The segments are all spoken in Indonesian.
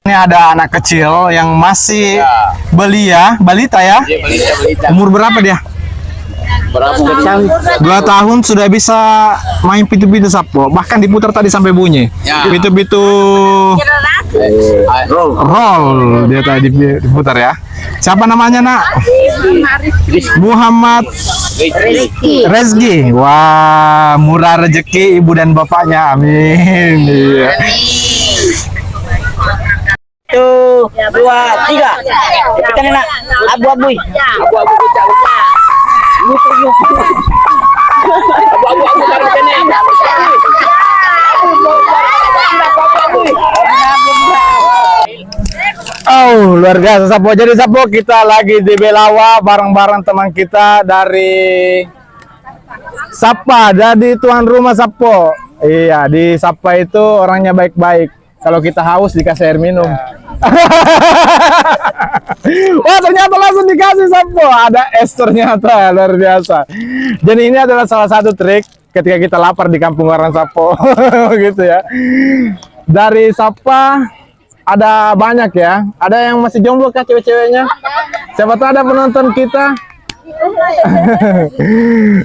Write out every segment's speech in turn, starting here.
Ini ada anak kecil yang masih balita ya. Dia balita. Umur berapa dia? Berapa tahun? 2 tahun sudah bisa main pitu-pitu Sapo. Bahkan diputar tadi sampai bunyi. Ya. Pitu-pitu roll dia tadi diputar ya. Siapa namanya nak? Muhammad Rezki. Wah, murah rezeki ibu dan bapaknya. Amin. Iya. 1, 2, 3. Tekan nak abu-abu. Abu-abu bocah. Abu-abu baru kena. Oh, luar biasa Sapo. Jadi Sapo, kita lagi di Belawa bareng-bareng teman kita dari Sapa. Jadi tuan rumah Sapo. Iya, di Sapa itu orangnya baik-baik. Kalau kita haus dikasih air minum. Wah, ternyata langsung dikasih Sapo. Ada es ternyata, luar biasa. Jadi ini adalah salah satu trik ketika kita lapar di kampung orang Sapo. Gitu ya. Dari Sapa ada banyak ya. Ada yang masih jomblo kah cewek-ceweknya? Siapa tahu ada penonton kita.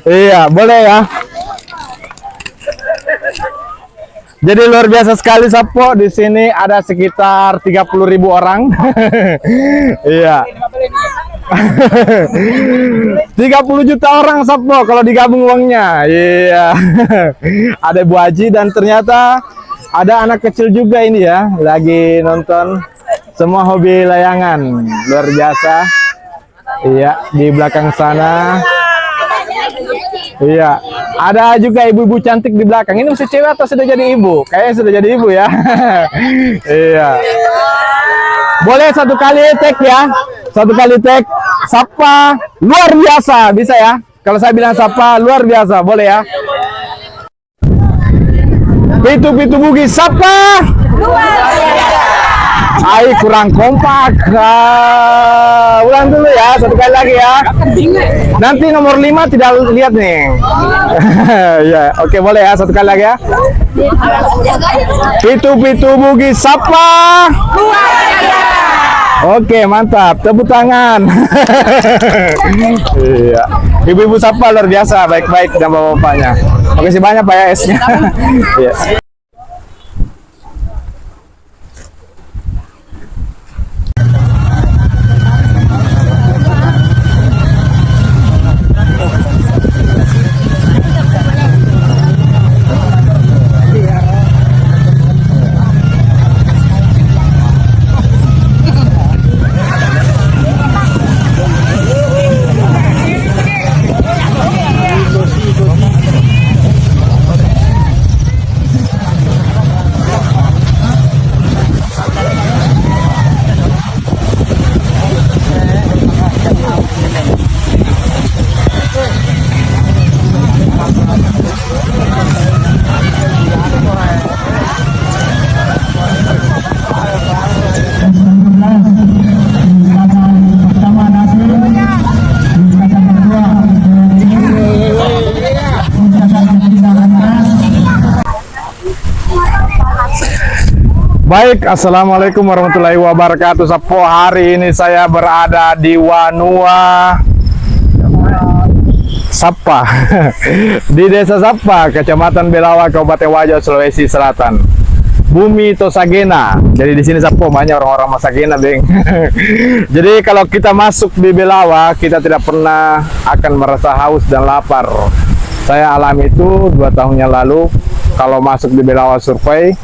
Iya, boleh ya. Jadi luar biasa sekali Sapo. Di sini ada sekitar 30.000 orang. Iya. 30 juta orang Sapo kalau digabung uangnya. Iya. Ada Bu Haji dan ternyata ada anak kecil juga ini ya, lagi nonton. Semua hobi layangan. Luar biasa. Iya, di belakang sana. Iya, ada juga ibu-ibu cantik di belakang. Ini masih cewek atau sudah jadi ibu? Kayaknya sudah jadi ibu ya. Iya. Boleh satu kali tag ya. Satu kali tag. Sapa luar biasa, bisa ya? Kalau saya bilang Sapa luar biasa, boleh ya? Pitu-pitu Bugis Sapa luar biasa. Ay, kurang kompak. Ulang dulu ya, satu kali lagi ya. Nanti nomor 5 tidak lihat nih. Ya, oke boleh ya, satu kali lagi ya. Pitu-pitu Bugis Sapa luar biasa. Oke, mantap. Tepuk tangan. Iya. Ibu-ibu Sapa luar biasa, baik-baik dan bapak-bapaknya. Oke, sih banyak Pak ya esnya. Iya. Baik, assalamualaikum warahmatullahi wabarakatuh. Sapo, hari ini saya berada di Wanua Sapa, di Desa Sapa, Kecamatan Belawa, Kabupaten Wajo, Sulawesi Selatan. Bumi Tosagena. Jadi di sini Sapo banyak orang-orang Masagena, Beng. Jadi kalau kita masuk di Belawa, kita tidak pernah akan merasa haus dan lapar. Saya alami itu 2 tahun yang lalu. Kalau masuk di Belawa survei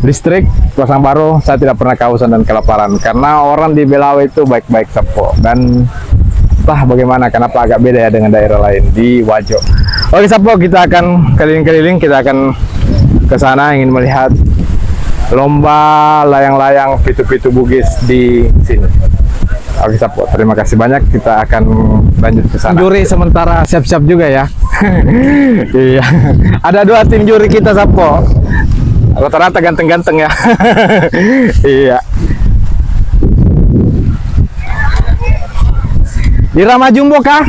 listrik pasang baru, saya tidak pernah kehausan dan kelaparan karena orang di Belawa itu baik-baik Sapo. Dan entah bagaimana, kenapa agak beda ya dengan daerah lain di Wajo. Oke Sapo, kita akan keliling-keliling, kita akan ke sana ingin melihat lomba layang-layang pitu-pitu Bugis di sini. Oke Sapo, terima kasih banyak. Kita akan lanjut ke sana. Juri sementara siap-siap juga ya. Iya. Ada 2 tim juri kita Sapo. Rata-rata ganteng-ganteng ya. Iya. Irama Jumbo kah?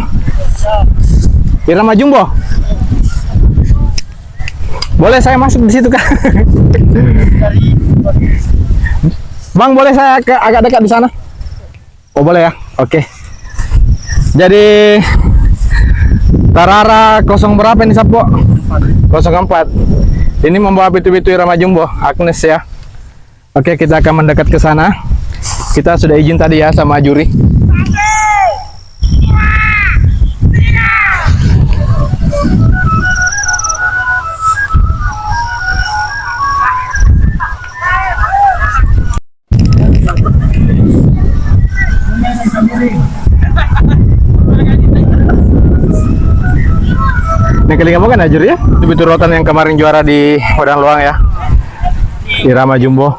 Irama Jumbo. Boleh saya masuk di situ kah? Bang, boleh saya agak dekat di sana? Oh, boleh ya? Oke. Jadi Tarara 0 berapa ini Sapo? 04. Ini membawa pitu-pitu Irama Jumbo, Agnes ya. Oke, kita akan mendekat ke sana. Kita sudah izin tadi ya sama juri. Ini kali kamu kan ajur ya, pitu rotan yang kemarin juara di Padang Luang ya, Irama Jumbo.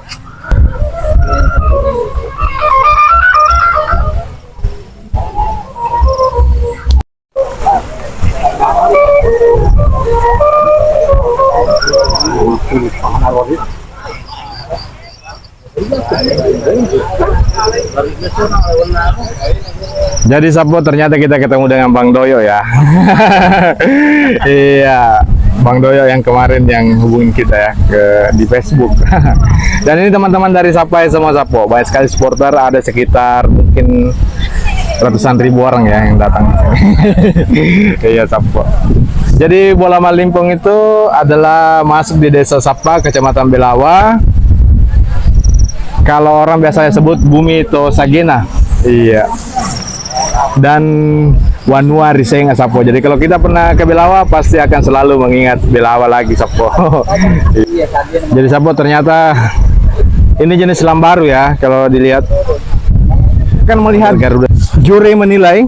Jadi Sapo, ternyata kita ketemu dengan Bang Doyo ya. Iya, Bang Doyo yang kemarin yang hubungin kita ya di Facebook. Dan ini teman-teman dari Sapai semua Sapo, banyak sekali supporter, ada sekitar mungkin ratusan ribu orang ya yang datang. Iya Sapo. Jadi bola Malimpong itu adalah masuk di Desa Sapa, Kecamatan Belawa. Kalau orang biasanya sebut Bumi Tosagena. Iya. Dan Wanua Riseng Sapo. Jadi kalau kita pernah ke Belawa pasti akan selalu mengingat Belawa lagi Sapo. Jadi Sapo, ternyata ini jenis selam baru ya kalau dilihat. Kan melihat Garuda. Juri menilai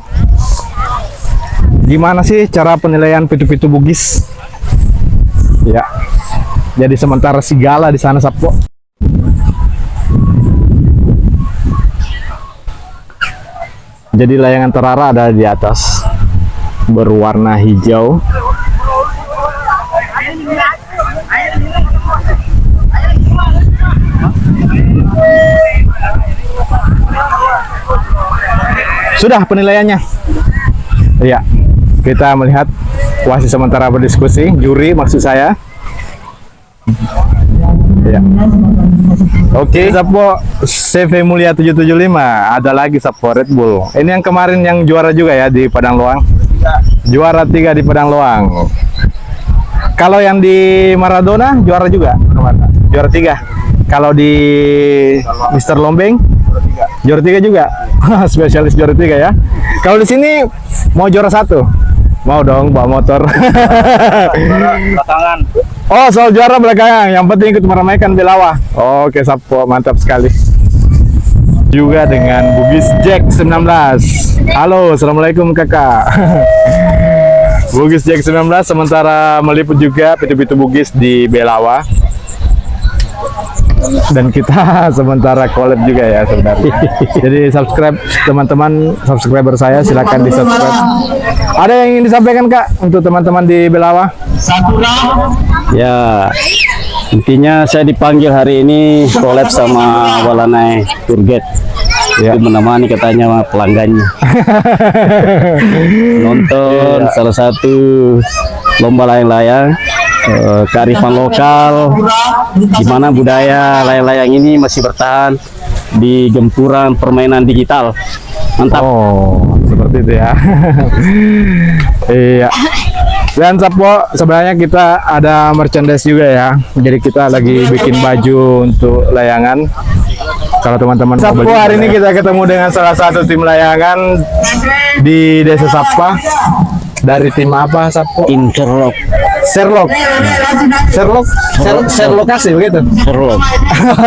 gimana sih cara penilaian pitu-pitu Bugis. Ya. Jadi sementara Sigala di sana Sapo. Jadi layangan Tarara ada di atas, berwarna hijau. Sudah penilaiannya. Iya, kita melihat wasit sementara berdiskusi, juri maksud saya. Ya. Oke, Sapo CV Mulia 775, ada lagi Sapo Red Bull. Ini yang kemarin yang juara juga ya di Padang Luang. Juara 3 di Padang Luang. Kalau yang di Maradona juara juga kemarin. Juara 3. Kalau di Mr. Lombeng juara 3 juga. Spesialis juara 3 ya. Kalau di sini mau juara 1. Mau dong bawa motor. Belakangan. Oh, soal juara belakangan, yang penting ikut meramaikan Belawa. Oke Sapo, mantap sekali. Juga dengan Bugis Jack 19. Halo, assalamualaikum kakak. Bugis Jack 19 sementara meliput juga pitu-pitu Bugis di Belawa. Dan kita sementara collab juga ya sebenarnya. Jadi subscribe teman-teman, subscriber saya silakan di subscribe. Ada yang ingin disampaikan Kak untuk teman-teman di Belawa? Ya, intinya saya dipanggil hari ini collab sama Walanai Turget. Ya, menemani katanya pelanggannya. Nonton salah satu lomba layang-layang, kearifan lokal, di mana budaya layang-layang ini masih bertahan di gempuran permainan digital. Mantap. Oh, seperti itu ya. Iya. Dan Sapo, sebenarnya kita ada merchandise juga ya. Jadi kita lagi bikin baju untuk layangan. Kalau teman-teman Sapo, hari ini kita ketemu dengan salah satu tim layangan di Desa Sapa. Dari tim apa Sapo? Tim Sherlock. Sherlock. Sherlock. Sherlock kasih begitu. Sherlock.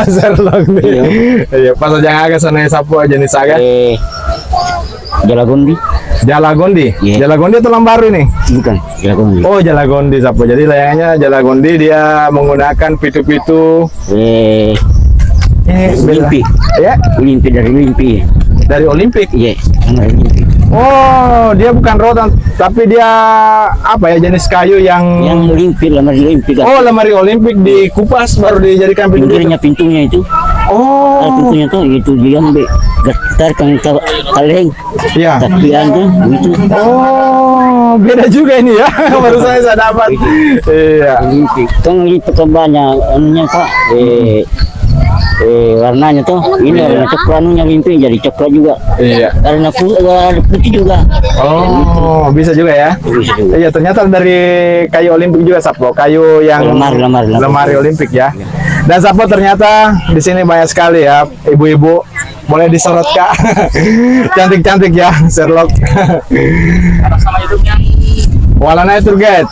Sherlock nih. Iya, pas aja agak sana Sapo aja nih saga. Jalagondi. Jalagondi. Yeah. Jalagondi itu baru ini. Bukan, Jalagondi. Oh, Jalagondi Sapo. Jadi layangannya Jalagondi, dia menggunakan pitu-pitu Olimpi. Ya, Olimpi dari Olimpi. dari Olimpik. Iya, dari Olimpi. Oh, dia bukan rotan, tapi dia apa ya, jenis kayu yang Olimpi, lemari Olimpi. Oh, lemari Olimpik dikupas baru dijadikan pitu. Pintunya itu. Oh. Pintunya tuh itu diambil getarkan ke kaleng. Iya. Tapi ada gitu. Oh, beda juga ini ya. Baru saya dapat. Iya. Olimpi. Kan lipat ke banyak anunya Pak. warnanya tuh ini warna coklat anunya limpi jadi coklat juga. Iya. Warna putih juga. Oh, bisa juga ya. Bisa juga. Iya, ternyata dari kayu olimpik juga Sapo, kayu yang lemari olimpik ya. Dan Sapo ternyata di sini banyak sekali ya ibu-ibu, boleh disorot Kak. Cantik-cantik ya, Sherlock. Walanai Tour Guide.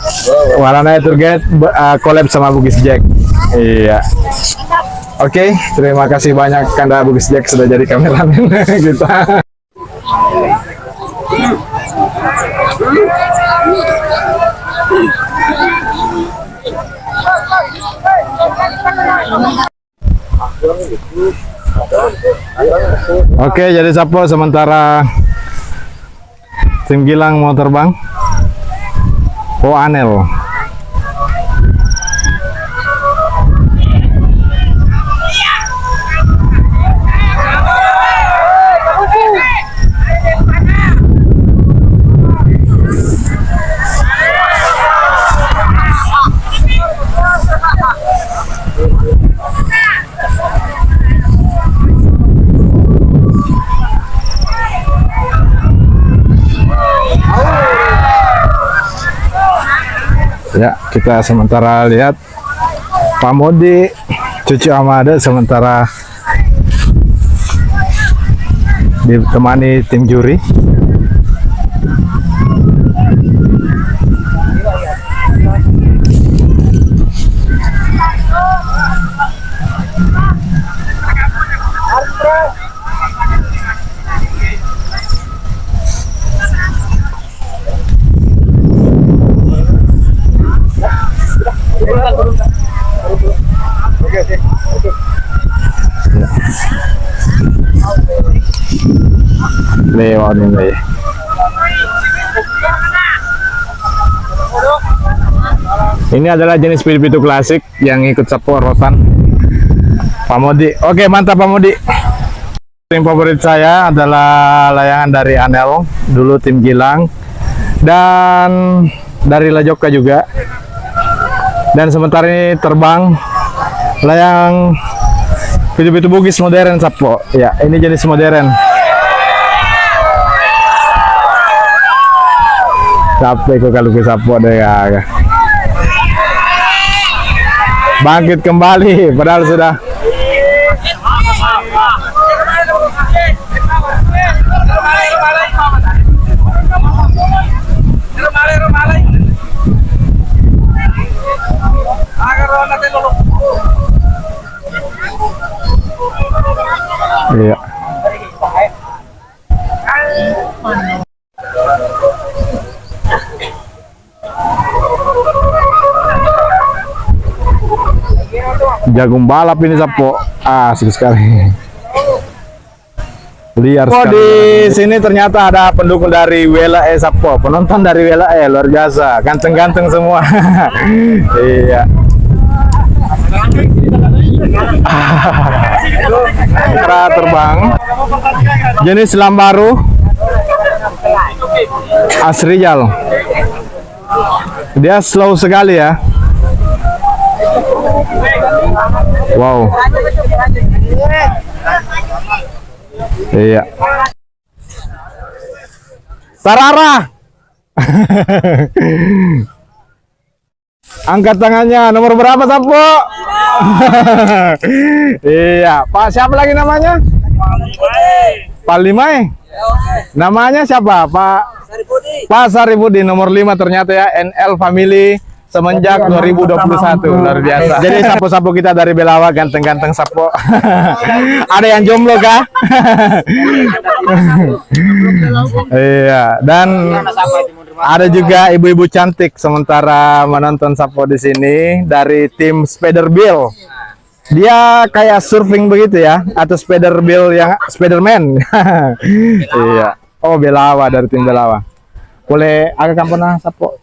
Walanai Tour Guide collab sama Bugis Jack. Iya. Oke, terima kasih banyak Kanda Bugis Jack sudah jadi kameramen kita. Oke, jadi Sapo sementara tim Gilang mau terbang. Oh, Anel. Ya, kita sementara lihat Pak Modi, Cucu Amada sementara ditemani tim juri. Lewat ini. Ini adalah jenis pitu klasik yang ikut Sapo Rotan. Pak Modi. Oke, mantap Pak Modi. Tim favorit saya adalah layangan dari Anel, dulu tim Gilang, dan dari Lajoka juga. Dan sementara ini terbang layang pitu-pitu Bugis modern Sapo. Ya, ini jenis modern. Capek kok kalau ke Sapo deh ya. Bangkit kembali, padahal sudah. Iya. Jagung balap ini Sapo, asik sekali. Liar sekali. Di sini ternyata ada pendukung dari WLAE Sapo, penonton dari WLAE luar biasa, ganteng-ganteng semua. Iya. Kera terbang, jenis Lambaru, Asrijal. Dia slow sekali ya. Wow. Iya. Tarara. Angkat tangannya. Nomor berapa Sapo? Iya. Pak siapa lagi namanya? Pak Limai. Namanya siapa? Pak Saripudi nomor 5 ternyata ya. NL Family semenjak 2021, luar biasa. Jadi Sapo-Sapo kita dari Belawa ganteng-ganteng Sapo. Ada yang jomblo kah? Iya, dan ada juga ibu-ibu cantik sementara menonton Sapo di sini dari tim Spiderbill. Dia kayak surfing begitu ya, atau Spiderbill yang Spiderman. Iya. Oh, Belawa dari tim Belawa. Boleh agak kampana Sapo?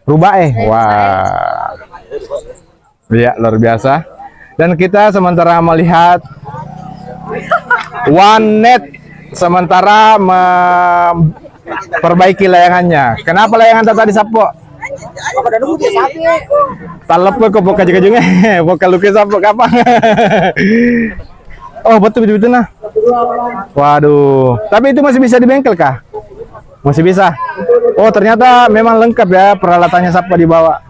Rubae. Wah. Iya, luar biasa. Dan kita sementara melihat One Net sementara memperbaiki layangannya. Kenapa layangan tadi Sapo? Talep kok buka juga, buka lukis Sapo kapan? Oh, betul betul nah. Waduh. Tapi itu masih bisa di bengkel kah? Masih bisa. Oh, ternyata memang lengkap ya peralatannya Sappa dibawa.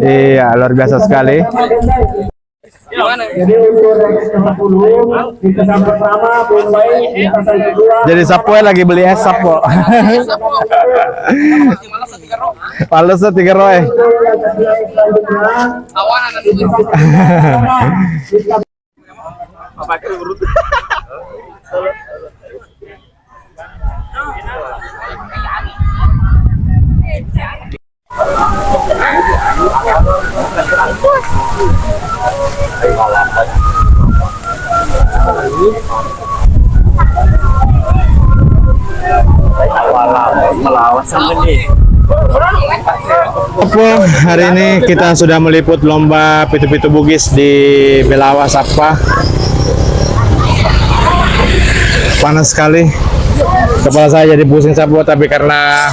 Iya, luar biasa sekali. Jadi Sappo lagi beli es Sappo. Males 3 roe. Oke, hari ini kita sudah meliput lomba pitu-pitu Bugis di Belawa Sappa. Panas sekali. Kepala saya jadi pusing Sappo, tapi karena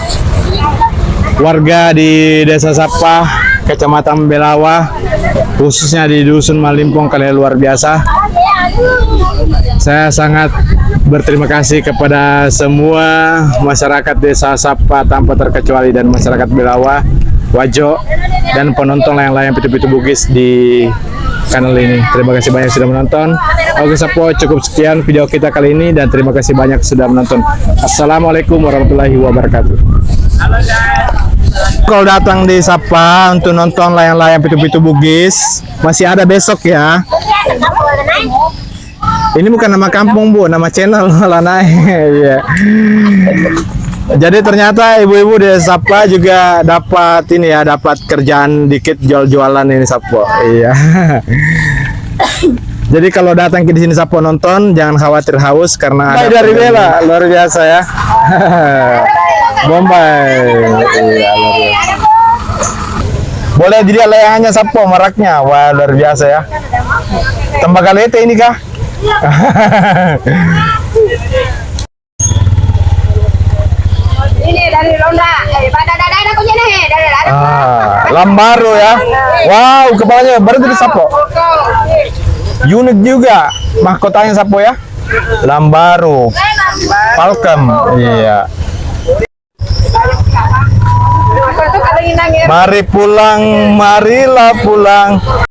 warga di Desa Sappa, Kecamatan Belawa, khususnya di Dusun Malimpong, kalian luar biasa. Saya sangat berterima kasih kepada semua masyarakat Desa Sappa tanpa terkecuali dan masyarakat Belawa, Wajo, dan penonton layang-layang pitu-pitu Bugis di kanal ini. Terima kasih banyak sudah menonton. Oke Sappo, cukup sekian video kita kali ini dan terima kasih banyak sudah menonton. Assalamualaikum warahmatullahi wabarakatuh. Kalau datang di Sappa untuk nonton layang-layang pitu-pitu Bugis, masih ada besok ya. Ini bukan nama kampung Bu, nama channel Walanai. Iya. Jadi ternyata ibu-ibu di Sappa juga dapat ini ya, dapat kerjaan dikit jual-jualan ini Sappo. Iya. Jadi kalau datang ke di sini Sappo nonton, jangan khawatir haus karena ada dari Bella, luar biasa ya. Bombay. Iya, luar biasa. Boleh dilihat layangannya Sappo, meraknya. Wah, luar biasa ya. Tembagalete ini kah? Ini dari Ronda, dari aku nih, dari Lambaru ya. Wow, kepalanya baru dari Sappo. Unik juga mahkotanya Sappo ya. Lambaru. Falcon. Iya. Mari pulang, marilah pulang.